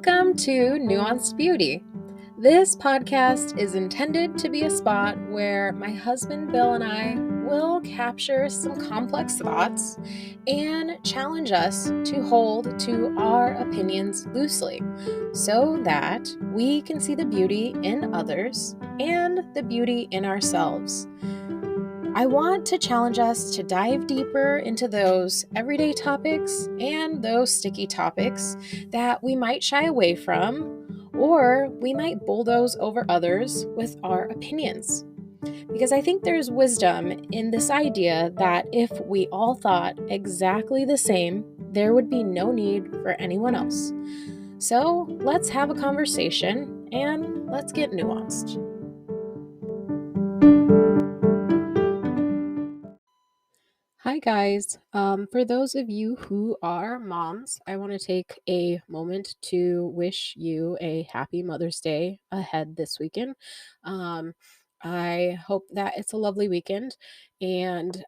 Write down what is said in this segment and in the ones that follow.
Welcome to Nuanced Beauty. This podcast is intended to be a spot where my husband Bill and I will capture some complex thoughts and challenge us to hold to our opinions loosely so that we can see the beauty in others and the beauty in ourselves. I want to challenge us to dive deeper into those everyday topics and those sticky topics that we might shy away from, or we might bulldoze over others with our opinions. Because I think there's wisdom in this idea that if we all thought exactly the same, there would be no need for anyone else. So let's have a conversation and let's get nuanced. Hi, guys. For those of you who are moms, I want to take a moment to wish you a happy Mother's Day ahead this weekend. Um, I hope that it's a lovely weekend. And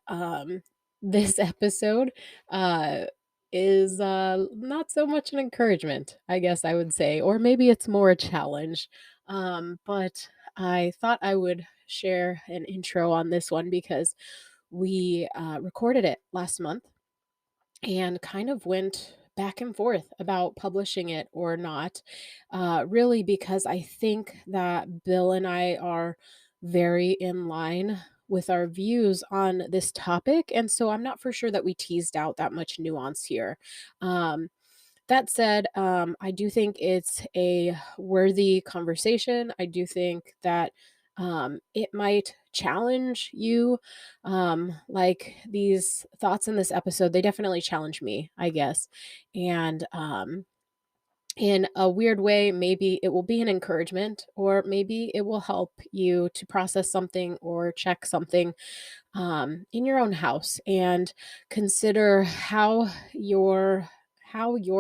this episode uh, is not so much an encouragement, I guess I would say, or maybe it's more a challenge. But I thought I would share an intro on this one because we recorded it last month and kind of went back and forth about publishing it or not. Really, because I think that Bill and I are very in line with our views on this topic. And so I'm not for sure that we teased out that much nuance here. Um, that said, I do think it's a worthy conversation. I do think that it might challenge you. Like these thoughts in this episode, they definitely challenge me, I guess. And in a weird way, maybe it will be an encouragement, or maybe it will help you to process something or check something in your own house and consider how your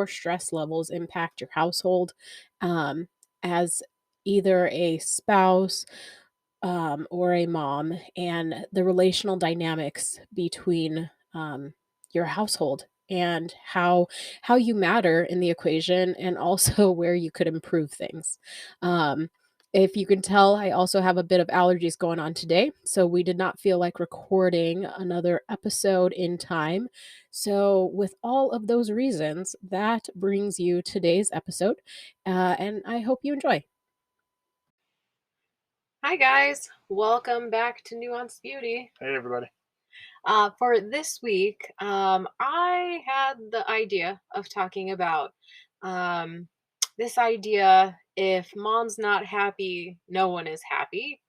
stress levels impact your household as either a spouse or a mom, and the relational dynamics between your household and how you matter in the equation, and also where you could improve things. um, if you can tell, I also have a bit of allergies going on today, so we did not feel like recording another episode in time. So with all of those reasons, that brings you today's episode, and I hope you enjoy. Hi, guys. Welcome back to Nuanced Beauty. Hey, everybody. For this week, I had the idea of talking about um, this idea: if mom's not happy, no one is happy,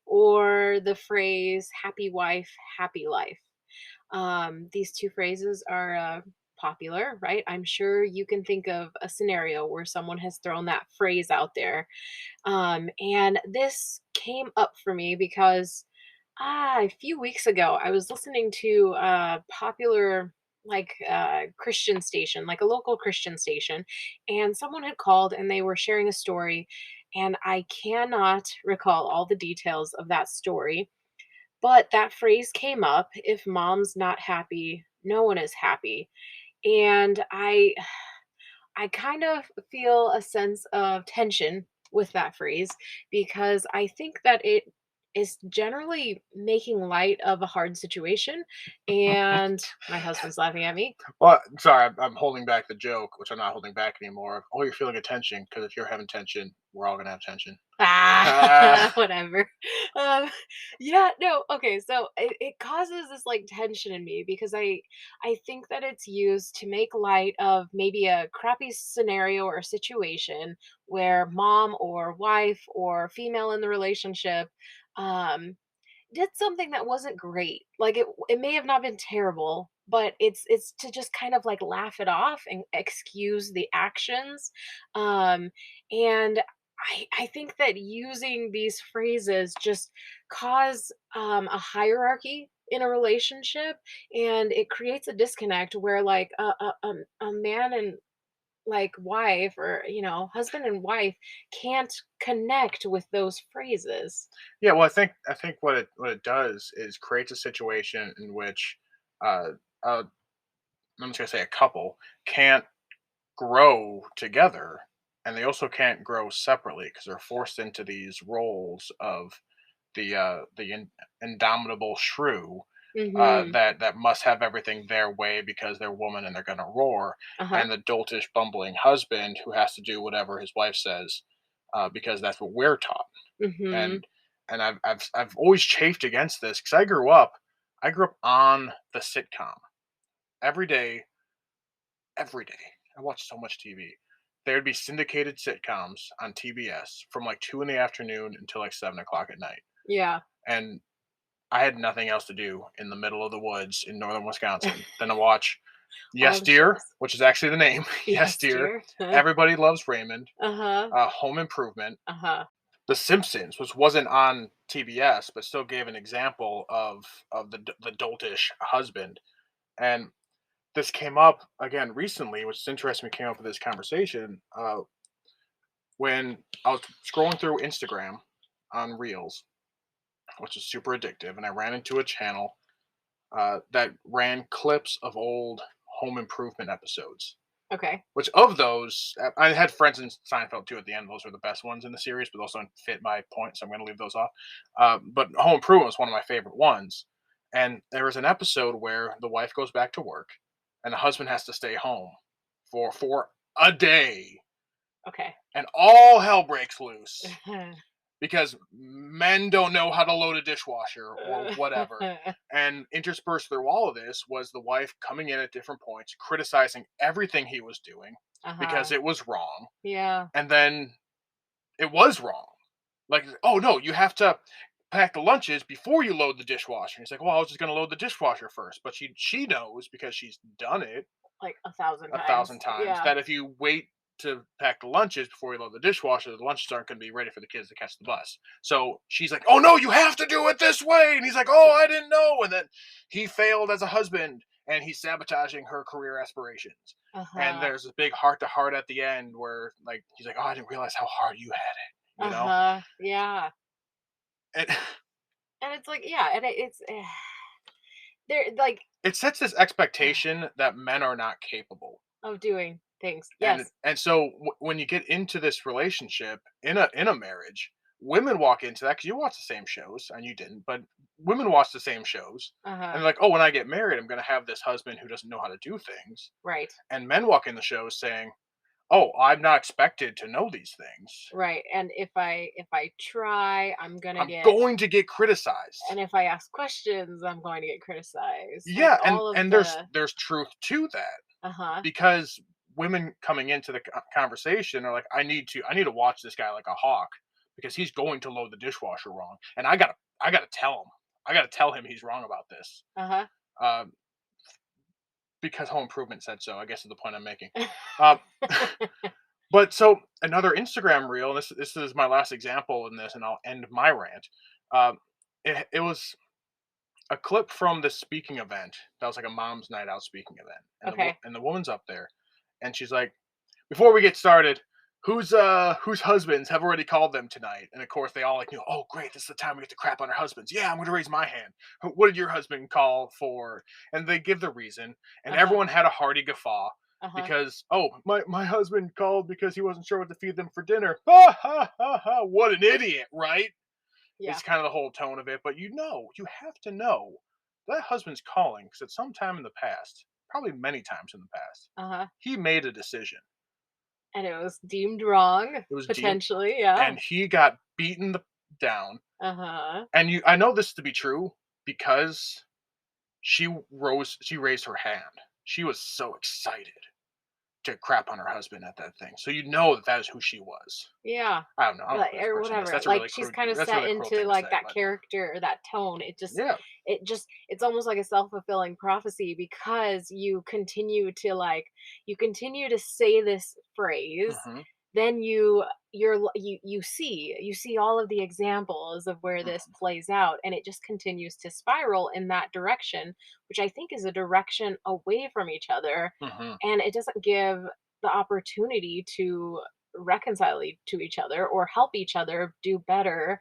or the phrase happy wife, happy life. These two phrases are popular, right? I'm sure you can think of a scenario where someone has thrown that phrase out there. And this came up for me because a few weeks ago I was listening to a popular Christian station, like a local Christian station, and someone had called and they were sharing a story, and I cannot recall all the details of that story, but that phrase came up: if mom's not happy, no one is happy. And I kind of feel a sense of tension with that phrase because I think that it is generally making light of a hard situation. And my husband's laughing at me. Well, sorry, I'm holding back the joke, which I'm not holding back anymore. Oh, you're feeling a tension because if you're having tension, we're all gonna have tension. Ah, whatever. Um, yeah, no, okay, so it causes this like tension in me because I think that it's used to make light of maybe a crappy scenario or situation where mom or wife or female in the relationship um did something that wasn't great. Like it may have not been terrible, but it's to just kind of like laugh it off and excuse the actions. And I think that using these phrases just cause a hierarchy in a relationship, and it creates a disconnect where like a man and like wife, or husband and wife, can't connect with those phrases. Yeah, well, I think what it does is creates a situation in which uh, I'm just gonna say a couple can't grow together and they also can't grow separately because they're forced into these roles of the indomitable shrew, Mhm. that must have everything their way because they're woman and they're gonna roar, Uh-huh. and the doltish, bumbling husband who has to do whatever his wife says, because that's what we're taught. Mhm. And I've always chafed against this because I grew up on the sitcom every day, every day. I watched so much TV. There'd be syndicated sitcoms on TBS from like 2 in the afternoon until like 7 o'clock at night, Yeah. and I had nothing else to do in the middle of the woods in northern Wisconsin than to watch All Yes the Dear, shows. which is actually the name. Yes Yes, Dear, dear. Everybody Loves Raymond, Uh-huh. Home Improvement, Uh-huh. The Simpsons, which wasn't on TBS, but still gave an example of the doltish husband. And this came up again recently, which is interesting. We came up with this conversation when I was scrolling through Instagram on Reels, which is super addictive, and I ran into a channel that ran clips of old Home Improvement episodes. Okay. Which of those, I had Friends and Seinfeld too at the end. Those were the best ones in the series, but those don't fit my point, so I'm going to leave those off. But Home Improvement was one of my favorite ones. And there was an episode where the wife goes back to work, and the husband has to stay home for a day, Okay. and all hell breaks loose because men don't know how to load a dishwasher or whatever. And interspersed through all of this was the wife coming in at different points, criticizing everything he was doing because Uh-huh. it was wrong. Yeah. And then it was wrong. Like, oh no, you have to pack the lunches before you load the dishwasher. And he's like, well, I was just going to load the dishwasher first. But she knows because she's done it Like 1,000 a thousand times. times Yeah. that if you wait to pack the lunches before you load the dishwasher, the lunches aren't going to be ready for the kids to catch the bus. So she's like, "Oh no, you have to do it this way," and he's like, "Oh, I didn't know." And then he failed as a husband, and he's sabotaging her career aspirations. And Uh-huh. there's a big heart to heart at the end where, like, he's like, "Oh, I didn't realize how hard you had it," you know. Uh-huh. Yeah. And And it's like, yeah, and it's they're like it sets this expectation that men are not capable. of doing things. and Yes. and so when you get into this relationship in a marriage, women walk into that because you watch the same shows and you didn't, but women watch the same shows, and Uh-huh. they're like, oh, when I get married, I'm going to have this husband who doesn't know how to do things. Right. And men walk in the shows saying, oh, I'm not expected to know these things. Right. And if I try, I'm gonna I'm get, going to get criticized. and if I ask questions, I'm going to get criticized. Like Yeah, and all of and there's the there's truth to that, uh-huh. because women coming into the conversation are like, I need to watch this guy like a hawk because he's going to load the dishwasher wrong, and I gotta tell him. I gotta tell him he's wrong about this. Uh-huh. Um, because Home Improvement said so. I guess is the point I'm making. Um, but so another Instagram reel. And this is my last example in this, and I'll end my rant. Um, it was a clip from this speaking event that was like a mom's night out speaking event, and Okay. the woman's up there, and she's like, before we get started, whose husbands have already called them tonight? And of course, they all like, oh great, this is the time we get to crap on our husbands. Yeah, I'm going to raise my hand. What did your husband call for? And they give the reason, and Uh-huh. everyone had a hearty guffaw Uh-huh. because, oh, my husband called because he wasn't sure what to feed them for dinner. Ha ha ha ha! What an idiot, right? Yeah. It's kind of the whole tone of it, but you have to know that husband's calling because at some time in the past, probably many times in the past, Uh-huh. he made a decision. And it was deemed wrong, It was deemed, potentially, yeah. and he got beaten down. Uh-huh. And I know this to be true because she raised her hand. She was so excited to crap on her husband at that thing. So you know that that is who she was. I I don't know like, who this or person is. whatever. Like she's kind of That's a set really cruel into thing to like say, that but character or that tone. yeah. It's almost like a self-fulfilling prophecy because you continue to say this phrase, Hmm. then you see all of the examples of where this Hmm. plays out, and it just continues to spiral in that direction, which I think is a direction away from each other, Hmm. and it doesn't give the opportunity to reconcile to each other or help each other do better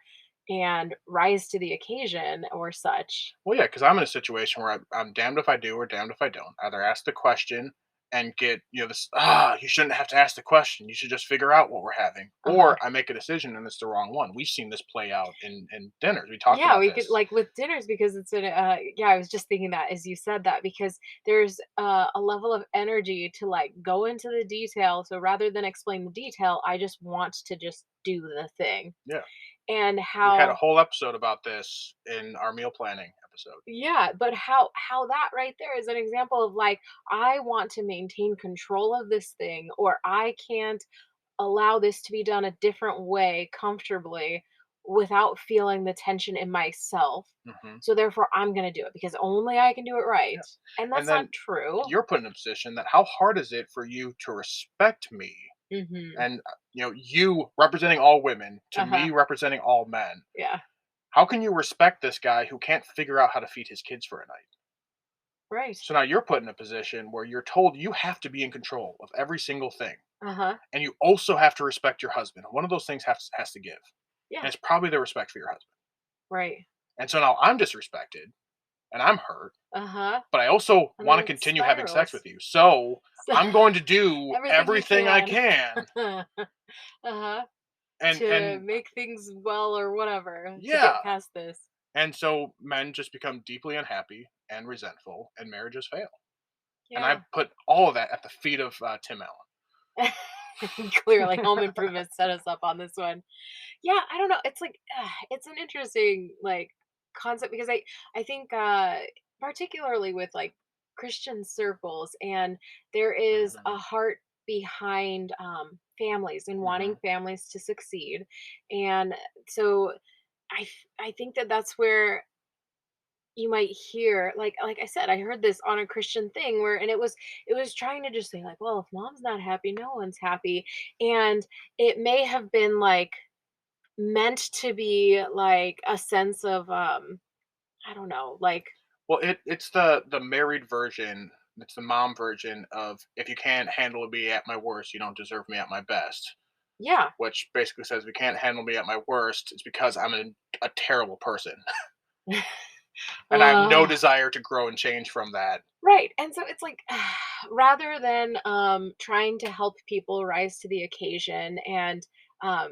and rise to the occasion or such. Well, yeah, because I'm in a situation where I'm damned if I do or damned if I don't. Either ask the question and get, this, you shouldn't have to ask the question, you should just figure out what we're having, Uh-huh. or I make a decision and it's the wrong one. We've seen this play out in dinners. We talked Yeah, about we could this. like with dinners because it's an yeah, I was just thinking that as you said that because there's a level of energy to like go into the detail. So rather than explain the detail, I just want to just do the thing. Yeah, And we had a how whole episode about this in our meal planning episode. yeah, but how that right there is an example of like I want to maintain control of this thing or I can't allow this to be done a different way comfortably without feeling the tension in myself. Hmm. So therefore I'm going to do it because only I can do it Yeah, right. And and that's not then true. you're put in a position that, how hard is it for you to respect me, Mhm. and you representing all women to Uh-huh. me representing all men. Yeah. How can you respect this guy who can't figure out how to feed his kids for a night? Right. So now you're put in a position where you're told you have to be in control of every single thing, Uh-huh. and you also have to respect your husband. One of those things has to give, and Yeah. it's probably the respect for your husband. Right. And so now I'm disrespected and I'm hurt, Uh-huh. but I also And then want to it continue having sex spirals. with you. So So I'm going to do everything you everything I can. can. Uh-huh. To And make things well or whatever to yeah. get past this. And so men just become deeply unhappy and resentful, and marriages fail. And I Yeah. put all of that at the feet of Tim Clearly, Home Allen. Improvement set us up on this one. Yeah, I don't know. It's like it's an interesting like concept because I think particularly with like Christian circles and there is a Hmm. heart behind families and wanting Hmm. families to succeed. And so I think that that's where you might hear like I said, I heard this on a Christian thing where and it was trying to just say like, well, if mom's not happy, no one's happy. And it may have been like meant to be like a sense of I don't know, like Well, it's the married version. It's the mom version of, if you can't handle me at my worst, you don't deserve me at my best. yeah. Which basically says, if you can't handle me at my worst, it's because I'm a terrible person, and I have no uh desire to grow and change from that. right. And so it's like rather than trying to help people rise to the occasion and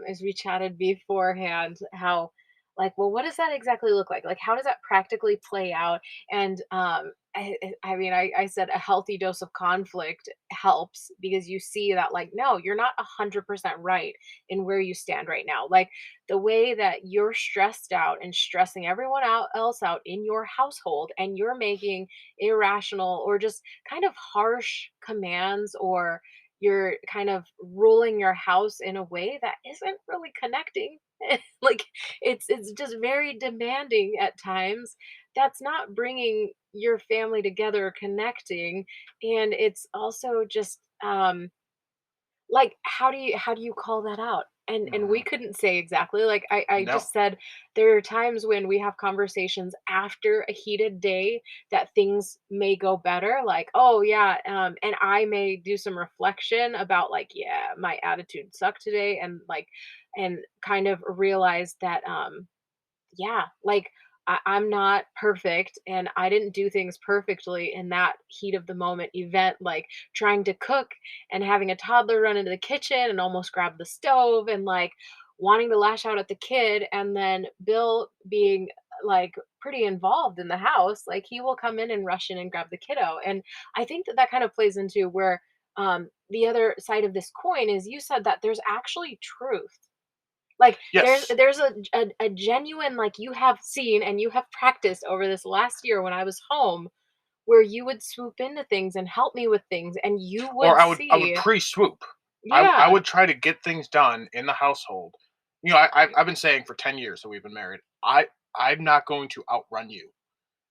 as we chatted beforehand how like well what does that exactly look like how does that practically play out and I mean I said a healthy dose of conflict helps because you see that like no you're not 100% right in where you stand right now like the way that you're stressed out and stressing everyone out else out in your household and you're making irrational or just kind of harsh commands or you're kind of ruling your house in a way that isn't really connecting like it's just very demanding at times that's not bringing your family together or connecting and it's also just like how do you call that out and we Hmm. couldn't say exactly like I No. just said there are times when we have conversations after a heated day that things may go better like oh yeah and I may do some reflection about like yeah my attitude sucked today and like and kind of realize that yeah, like I'm not perfect and I didn't do things perfectly in that heat of the moment event, like trying to cook and having a toddler run into the kitchen and almost grab the stove and like wanting to lash out at the kid. And then Bill being like pretty involved in the house, like he will come in and rush in and grab the kiddo. And I think that that kind of plays into where the other side of this coin is you said that there's actually truth like, there's Yes. there's a genuine like, you have seen and you have practiced over this last year when I was home, where you would swoop into things and help me with things, and you Or would I would see pre-swoop. I yeah, would try to get things done in the household. I've been saying for 10 years that we've been married, I'm not going to outrun you.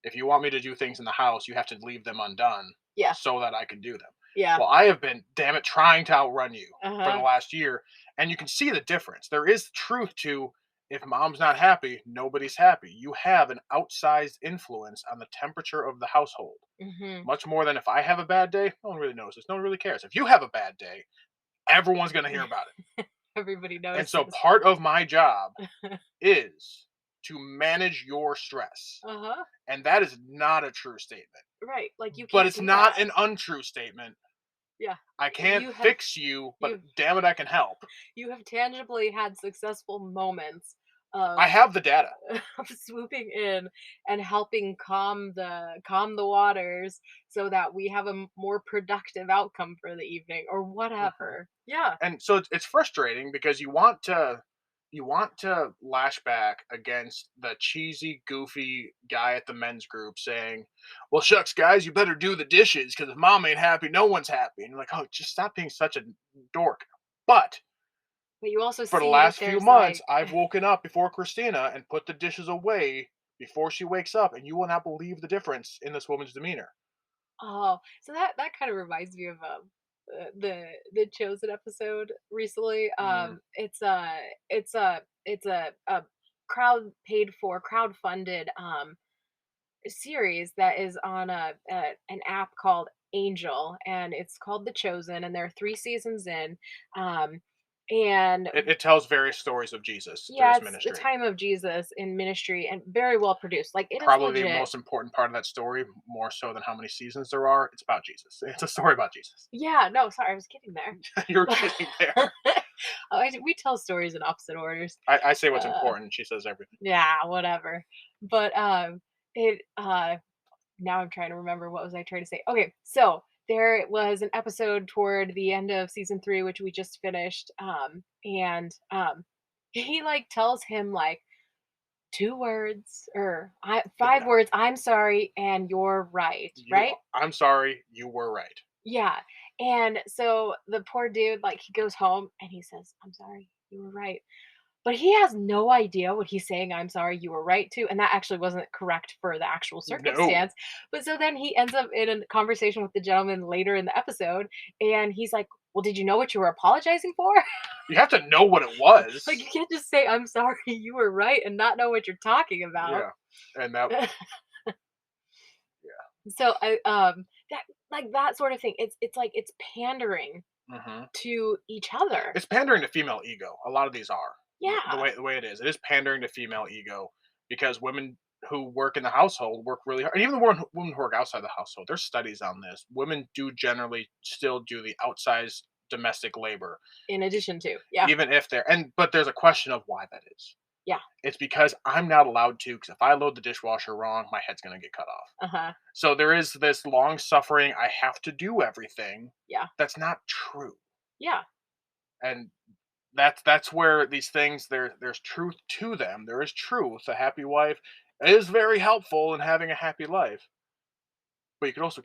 If you want me to do things in the house, you have to leave them undone yeah, so that I can do them. yeah, Well, I have been, damn it, trying to outrun you for the uh-huh, last year, and you can see the difference. There is truth to, if mom's not happy, nobody's happy. You have an outsized influence on the temperature of the household, mhm. much more than if I have a bad day. No one really notices. No one really cares. If you have a bad day, everyone's going to hear about it. Everybody And so notices. part of my job is to manage your stress. Uh-huh, And that is not a true statement. right, like, you But can't it's do not that. an untrue statement Yeah. I can't You have fix you, but you damn it, I can help. you have tangibly had successful moments I of have the data. of swooping in and helping calm the waters so that we have a more productive outcome for the evening or Mhm. whatever. Yeah. And so it's frustrating because you want to lash back against the cheesy, goofy guy at the men's group saying, "Well, shucks, guys, you better do the dishes because if mom ain't happy, no one's happy." And you're like, "Oh, just stop being such a dork." But But you also for the see that last few there's months, like I've woken up before Christina and put the dishes away before she wakes up, and you will not believe the difference in this woman's demeanor. oh, so that kind of reminds me of the Chosen episode recently. Mm. It's a crowd funded series that is on an app called Angel, and it's called The Chosen, and there are 3 seasons in. Um, and It tells various stories of Jesus through yeah, his it's the ministry. time of Jesus in ministry and very well produced. Like it is Probably the legit. most important part of that story, more so than how many seasons there are, it's about Jesus. It's a story about Jesus. Yeah, no, sorry, I was kidding there. You're getting there. We tell stories in opposite orders. I say what's Uh, important, she says everything. yeah, whatever. But it now I'm trying to remember what was I trying to say. Okay, so there was an episode toward the end of season 3, which we just finished, and he like tells him like 2 words or 5 words. I'm sorry, and you're right, You right? I'm sorry, you were right. Yeah. And so the poor dude, like, he goes home and he says, "I'm sorry, you were right." But he has no idea what he's saying, "I'm sorry, you were right" to, and that actually wasn't correct for the actual No. circumstance. But so then he ends up in a conversation with the gentleman later in the episode, and he's like, "Well, did you know what you were apologizing for?" You have to know what it Like, you was. can't just say, "I'm sorry, you were right," and not know what you're talking about. Yeah. And that yeah. So that like that sort of thing, it's like it's pandering Mhm. to each other. It's pandering to female ego. A lot of these are. The Yeah. way it is. It is pandering to female ego because women who work in the household work really hard. And even the women who work outside the household, there's studies on this. Women do generally still do the outsized domestic labor, In e- addition to. Yeah. even if they're and but there's a question of why that is. Yeah. It's because I'm not allowed to, because if I load the dishwasher wrong, my head's gonna get cut off. Uh-huh. So there is this long suffering, I have to do everything. Yeah. That's not true. Yeah. And that's where these things there's truth to them. There is truth. A happy wife is very helpful in having a happy life, but you can also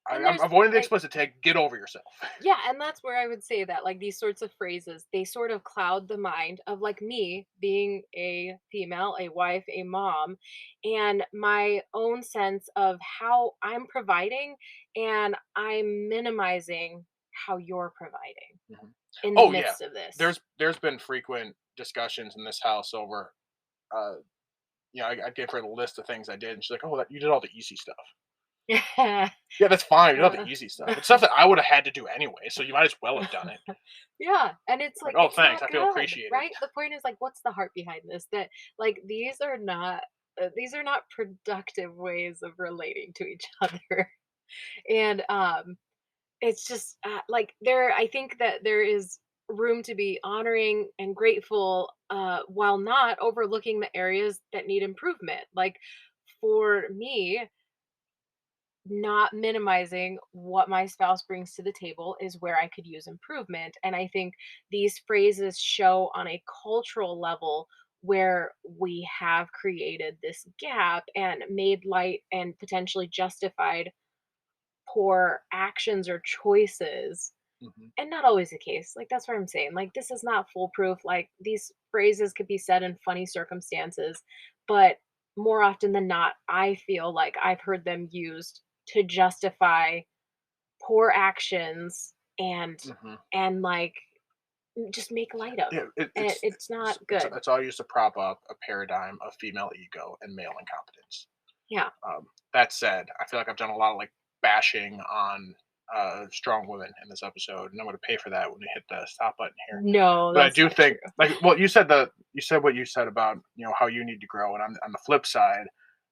And I'm there's avoiding the like explicit tag. Get over yourself. yeah, and that's where I would say that like these sorts of phrases, they sort of cloud the mind of like me being a female, a wife, a mom, and my own sense of how I'm providing and I'm minimizing how you're providing Mhm. in the Oh yeah, midst of this. there's been frequent discussions in this house over uh I gave her the list of things I did, and she's like, "Oh, you did all the easy stuff." Yeah. Yeah, that's fine. You did all the Uh, easy stuff. It's stuff that I would have had to do anyway, so you might as well have done it. yeah, and it's Like, like oh, it's thanks. not I feel good, appreciated. right? The point is like what's the heart behind this? That like these are not productive ways of relating to each other. And it's just like there I think that there is room to be honoring and grateful while not overlooking the areas that need improvement. Like for me, not minimizing what my spouse brings to the table is where I could use improvement. And I think these phrases show on a cultural level where we have created this gap and made light and potentially justified poor actions or choices. Mhm. And not always the case. Like that's what I'm saying. Like this is not foolproof. Like these phrases could be said in funny circumstances, but more often than not, I feel like I've heard them used to justify poor actions Mhm. and like just make light of. Yeah, And it's not good. it's all used to prop up a paradigm of female ego and male incompetence. Yeah. That said, I feel like I've done a lot of like bashing on strong women in this episode, and I'm going to pay for that when we hit the stop button here. No, But I that's do not think, true. like, well, you said what you said about how you need to grow, and on the flip side,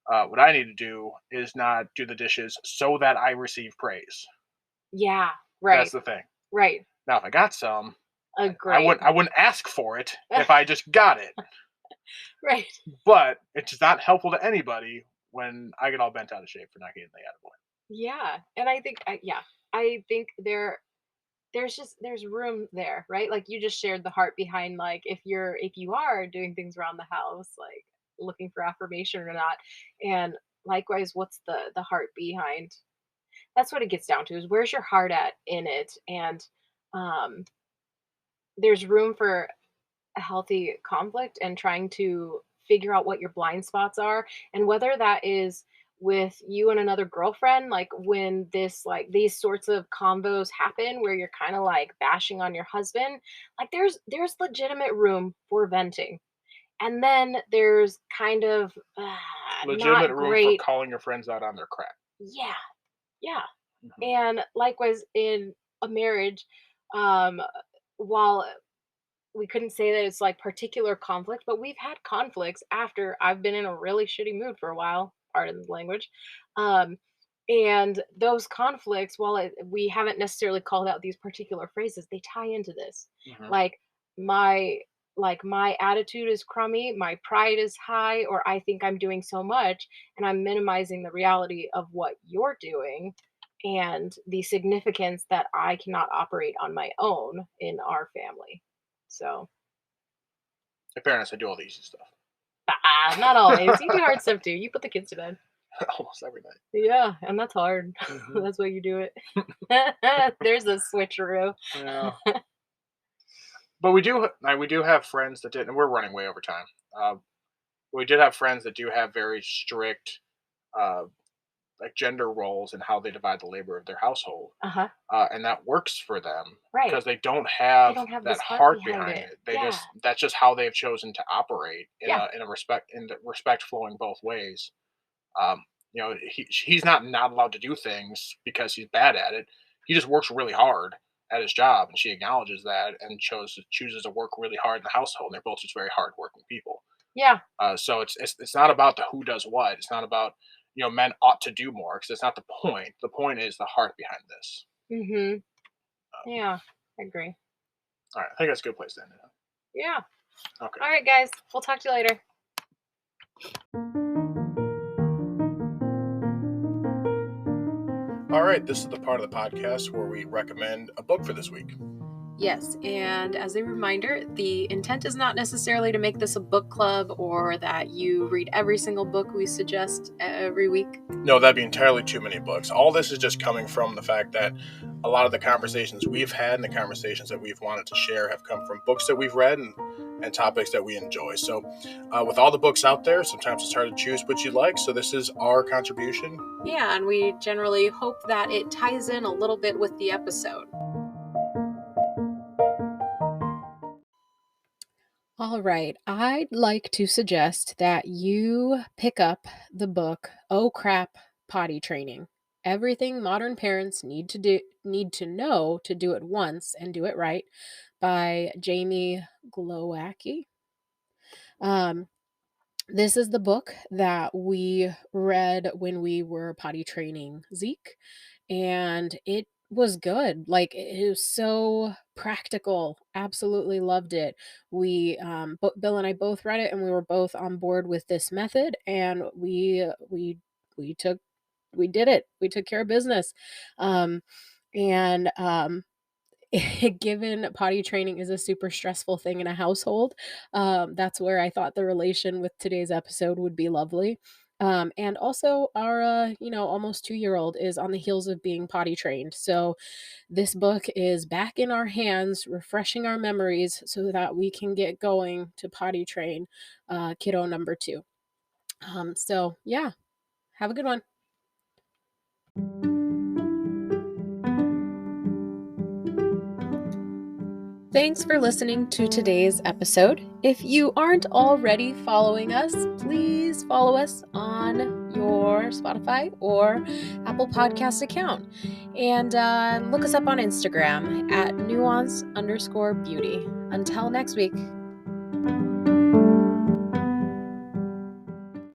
what I need to do is not do the dishes so that I receive praise. Yeah. That's Right. the thing. Right. Now, if I got some, I Great. wouldn't ask for it if I just got it. Right. But it's not helpful to anybody when I get all bent out of shape for not getting the attaboy. Yeah. And I think I think there's room there, right? Like you just shared the heart behind like if you are doing things around the house, like looking for affirmation or not. And likewise, what's the heart behind? That's what it gets down to is where's your heart at in it? And um there's room for a healthy conflict and trying to figure out what your blind spots are and whether that is with you and another girlfriend like when these sorts of combos happen where you're kind of like bashing on your husband like there's legitimate room for venting and then there's kind of Legitimate not room for great. calling your friends out on their crap. Yeah, yeah. Mhm. And likewise in a marriage, um while we couldn't say that it's like particular conflict, but we've had conflicts after I've been in a really shitty mood for a while, pardon the language. Um, and those conflicts, we haven't necessarily called out these particular phrases, they tie into this. Mhm. Like my my attitude is crummy, my pride is high, or I think I'm doing so much, and I'm minimizing the reality of what you're doing and the significance that I cannot operate on my own in our family. So, In fairness, I do all the easy stuff. not always. You do hard stuff too. You put the kids to bed. Almost every night. Yeah, and that's hard. Mhm. That's why you do it. There's a switcheroo. Yeah. But we do have friends that did, and we're running way over time. Uh, we did have friends that do have very strict, uh, like gender roles and how they divide the labor of their household, Uh-huh. and that works for them Right. because they don't They have don't have that this heart heart behind behind it. it. They Yeah. just that's just how they've chosen to operate Yeah. in the respect flowing both ways. Um, he's not allowed to do things because he's bad at it. He just works really hard at his job, and she acknowledges that and chooses to work really hard in the household. And they're both just very hardworking people. Yeah. So it's not about the who does what. It's not about men ought to do more because it's not the point. The point is the heart behind this. Mhm. Um, Yeah. I agree. all right, I think that's a good place to end it. Yeah. Okay. All right, guys. We'll talk to you later. All right, this is the part of the podcast where we recommend a book for this week. Yes, and as a reminder, the intent is not necessarily to make this a book club or that you read every single book we suggest every week. No, that'd be entirely too many books. All this is just coming from the fact that a lot of the conversations we've had and the conversations that we've wanted to share have come from books that we've read and topics that we enjoy. So, with all the books out there, sometimes it's hard to choose what you like. So, this is our contribution. Yeah, and we generally hope that it ties in a little bit with the episode. All right, I'd like to suggest that you pick up the book Oh Crap Potty Training. Everything modern parents need to know to do it once and do it right by Jamie Glowacki. Um this is the book that we read when we were potty training Zeke, and it was good. Like it was so practical. Absolutely loved it. Bill and I both read it, and we were both on board with this method, and we took we did it. We took care of business. And given potty training is a super stressful thing in a household, that's where I thought the relation with today's episode would be lovely. And also, our almost 2-year old is on the heels of being potty trained, so this book is back in our hands, refreshing our memories so that we can get going to potty train kiddo number 2. So yeah, have a good one. Thanks for listening to today's episode. If you aren't already following us, please follow us on your Spotify or Apple Podcast account. And look us up on Instagram at nuance_beauty. Until next week.